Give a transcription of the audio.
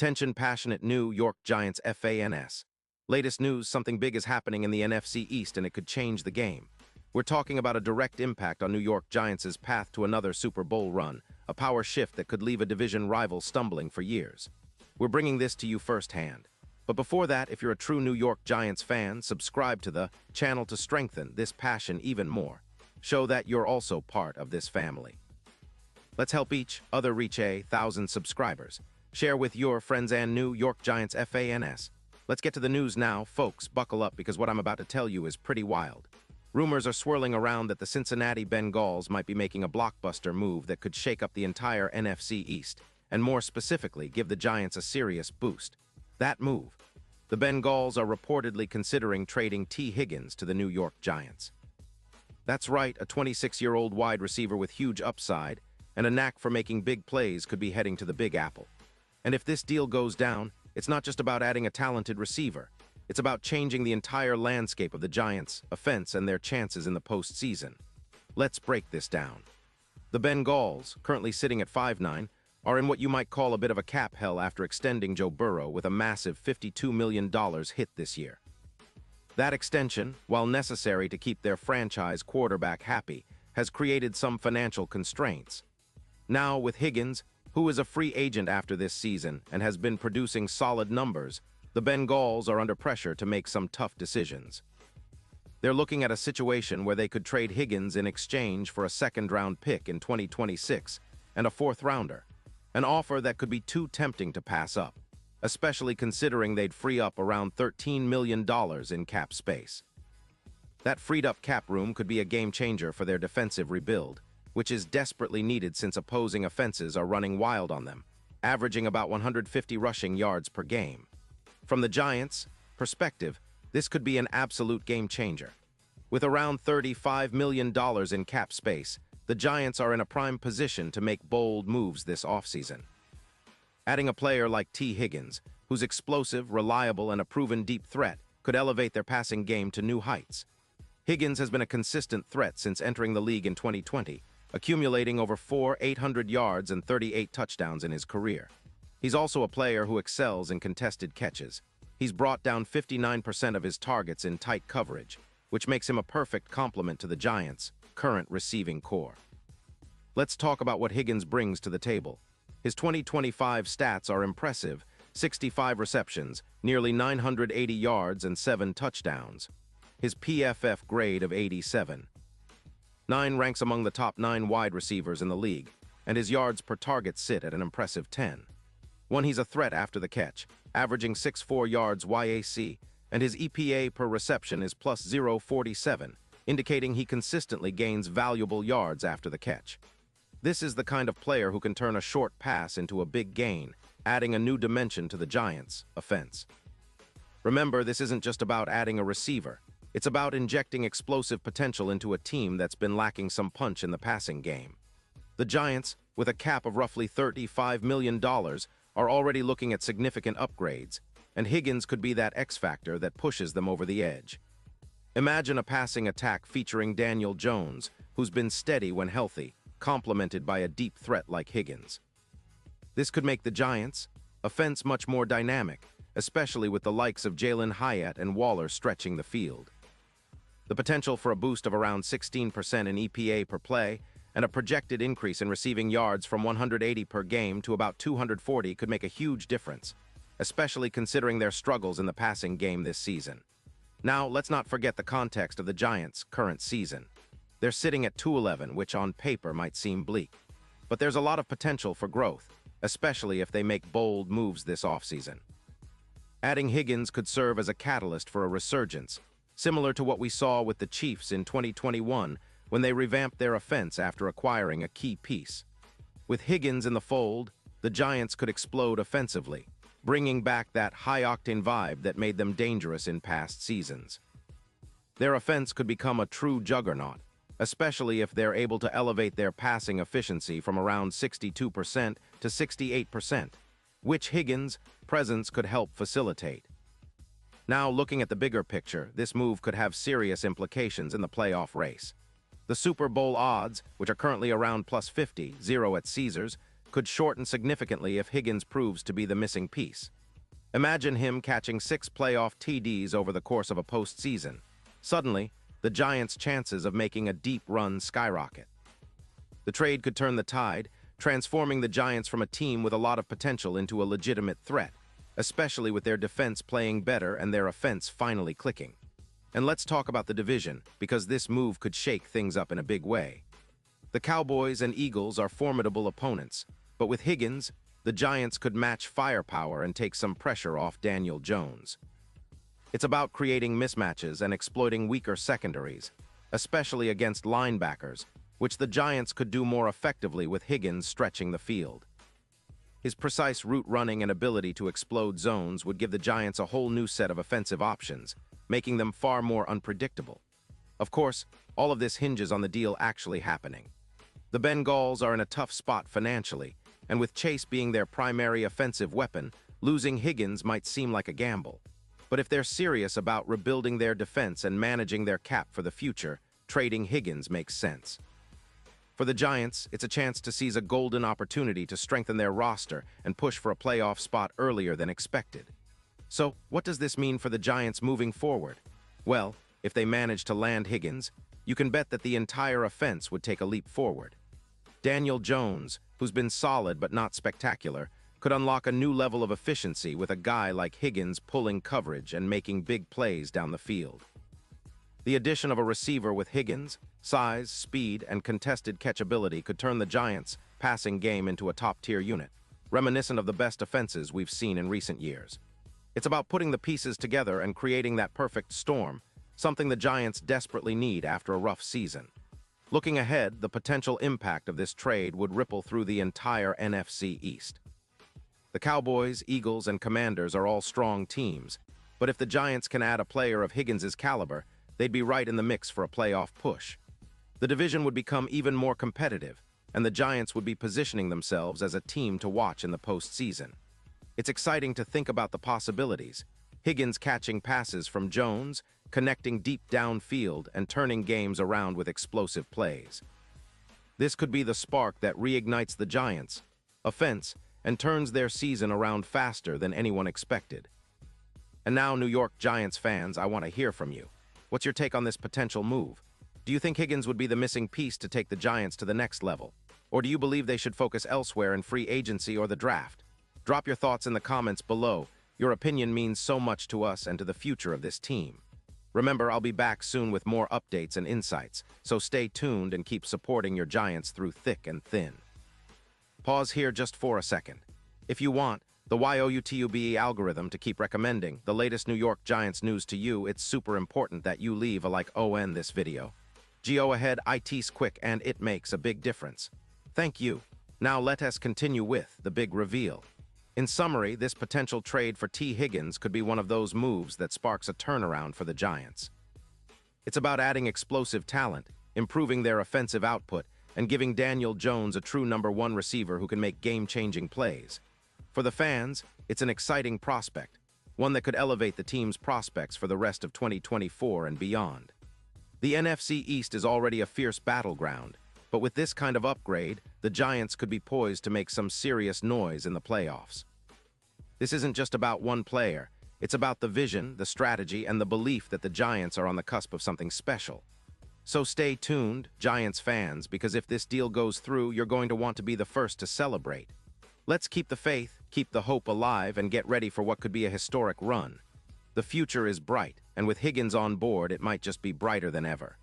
Attention passionate New York Giants fans. Latest news, something big is happening in the NFC East and it could change the game. We're talking about a direct impact on New York Giants' path to another Super Bowl run, a power shift that could leave a division rival stumbling for years. We're bringing this to you firsthand. But before that, if you're a true New York Giants fan, subscribe to the channel to strengthen this passion even more. Show that you're also part of this family. Let's help each other reach 1,000 subscribers. Share with your friends and New York Giants fans. Let's get to the news now, folks. Buckle up because what I'm about to tell you is pretty wild. Rumors are swirling around that the Cincinnati Bengals might be making a blockbuster move that could shake up the entire NFC East, and more specifically, give the Giants a serious boost. That move. The Bengals are reportedly considering trading Tee Higgins to the New York Giants. That's right, a 26-year-old wide receiver with huge upside and a knack for making big plays could be heading to the Big Apple. And if this deal goes down, it's not just about adding a talented receiver. It's about changing the entire landscape of the Giants' offense and their chances in the postseason. Let's break this down. The Bengals, currently sitting at 5-9, are in what you might call a bit of a cap hell after extending Joe Burrow with a massive $52 million hit this year. That extension, while necessary to keep their franchise quarterback happy, has created some financial constraints. Now, with Higgins, who is a free agent after this season and has been producing solid numbers, the Bengals are under pressure to make some tough decisions. They're looking at a situation where they could trade Higgins in exchange for a second-round pick in 2026 and a fourth-rounder, an offer that could be too tempting to pass up, especially considering they'd free up around $13 million in cap space. That freed-up cap room could be a game-changer for their defensive rebuild, which is desperately needed since opposing offenses are running wild on them, averaging about 150 rushing yards per game. From the Giants' perspective, this could be an absolute game-changer. With around $35 million in cap space, the Giants are in a prime position to make bold moves this offseason. Adding a player like Tee Higgins, who's explosive, reliable, and a proven deep threat, could elevate their passing game to new heights. Higgins has been a consistent threat since entering the league in 2020, accumulating over 800 yards and 38 touchdowns in his career. He's also a player who excels in contested catches. He's brought down 59% of his targets in tight coverage, which makes him a perfect complement to the Giants' current receiving core. Let's talk about what Higgins brings to the table. His 2025 stats are impressive: 65 receptions, nearly 980 yards, and 7 touchdowns. His PFF grade of 87. 9 ranks among the top 9 wide receivers in the league, and his yards per target sit at an impressive 10. He's a threat after the catch, averaging 6.4 yards YAC, and his EPA per reception is plus 0.47, indicating he consistently gains valuable yards after the catch. This is the kind of player who can turn a short pass into a big gain, adding a new dimension to the Giants' offense. Remember, this isn't just about adding a receiver. It's about injecting explosive potential into a team that's been lacking some punch in the passing game. The Giants, with a cap of roughly $35 million, are already looking at significant upgrades, and Higgins could be that X-factor that pushes them over the edge. Imagine a passing attack featuring Daniel Jones, who's been steady when healthy, complemented by a deep threat like Higgins. This could make the Giants' offense much more dynamic, especially with the likes of Jalin Hyatt and Waller stretching the field. The potential for a boost of around 16% in EPA per play and a projected increase in receiving yards from 180 per game to about 240 could make a huge difference, especially considering their struggles in the passing game this season. Now, let's not forget the context of the Giants' current season. They're sitting at 2-11, which on paper might seem bleak. But there's a lot of potential for growth, especially if they make bold moves this offseason. Adding Higgins could serve as a catalyst for a resurgence, similar to what we saw with the Chiefs in 2021 when they revamped their offense after acquiring a key piece. With Higgins in the fold, the Giants could explode offensively, bringing back that high-octane vibe that made them dangerous in past seasons. Their offense could become a true juggernaut, especially if they're able to elevate their passing efficiency from around 62% to 68%, which Higgins' presence could help facilitate. Now, looking at the bigger picture, this move could have serious implications in the playoff race. The Super Bowl odds, which are currently around plus 50, 0 at Caesars, could shorten significantly if Higgins proves to be the missing piece. Imagine him catching 6 playoff TDs over the course of a postseason. Suddenly, the Giants' chances of making a deep run skyrocket. The trade could turn the tide, transforming the Giants from a team with a lot of potential into a legitimate threat, especially with their defense playing better and their offense finally clicking. And let's talk about the division, because this move could shake things up in a big way. The Cowboys and Eagles are formidable opponents, but with Higgins, the Giants could match firepower and take some pressure off Daniel Jones. It's about creating mismatches and exploiting weaker secondaries, especially against linebackers, which the Giants could do more effectively with Higgins stretching the field. His precise route running and ability to explode zones would give the Giants a whole new set of offensive options, making them far more unpredictable. Of course, all of this hinges on the deal actually happening. The Bengals are in a tough spot financially, and with Chase being their primary offensive weapon, losing Higgins might seem like a gamble. But if they're serious about rebuilding their defense and managing their cap for the future, trading Higgins makes sense. For the Giants, it's a chance to seize a golden opportunity to strengthen their roster and push for a playoff spot earlier than expected. So, what does this mean for the Giants moving forward? Well, if they manage to land Higgins, you can bet that the entire offense would take a leap forward. Daniel Jones, who's been solid but not spectacular, could unlock a new level of efficiency with a guy like Higgins pulling coverage and making big plays down the field. The addition of a receiver with Higgins' size, speed, and contested catchability could turn the Giants' passing game into a top-tier unit, reminiscent of the best offenses we've seen in recent years. It's about putting the pieces together and creating that perfect storm, something the Giants desperately need after a rough season. Looking ahead, the potential impact of this trade would ripple through the entire NFC East. The Cowboys, Eagles, and Commanders are all strong teams, but if the Giants can add a player of Higgins' caliber, they'd be right in the mix for a playoff push. The division would become even more competitive, and the Giants would be positioning themselves as a team to watch in the postseason. It's exciting to think about the possibilities. Higgins catching passes from Jones, connecting deep downfield, and turning games around with explosive plays. This could be the spark that reignites the Giants' offense and turns their season around faster than anyone expected. And now, New York Giants fans, I want to hear from you. What's your take on this potential move? Do you think Higgins would be the missing piece to take the Giants to the next level? Or do you believe they should focus elsewhere in free agency or the draft? Drop your thoughts in the comments below. Your opinion means so much to us and to the future of this team. Remember, I'll be back soon with more updates and insights, so stay tuned and keep supporting your Giants through thick and thin. Pause here just for a second. If you want the YouTube algorithm to keep recommending the latest New York Giants news to you, it's super important that you leave a like on this video. Go ahead, it's quick and it makes a big difference. Thank you. Now let us continue with the big reveal. In summary, this potential trade for T. Higgins could be one of those moves that sparks a turnaround for the Giants. It's about adding explosive talent, improving their offensive output, and giving Daniel Jones a true #1 receiver who can make game-changing plays. For the fans, it's an exciting prospect, one that could elevate the team's prospects for the rest of 2024 and beyond. The NFC East is already a fierce battleground, but with this kind of upgrade, the Giants could be poised to make some serious noise in the playoffs. This isn't just about one player. It's about the vision, the strategy, and the belief that the Giants are on the cusp of something special. So stay tuned, Giants fans, because if this deal goes through, you're going to want to be the first to celebrate. Let's keep the faith, keep the hope alive, and get ready for what could be a historic run. The future is bright, and with Higgins on board, it might just be brighter than ever.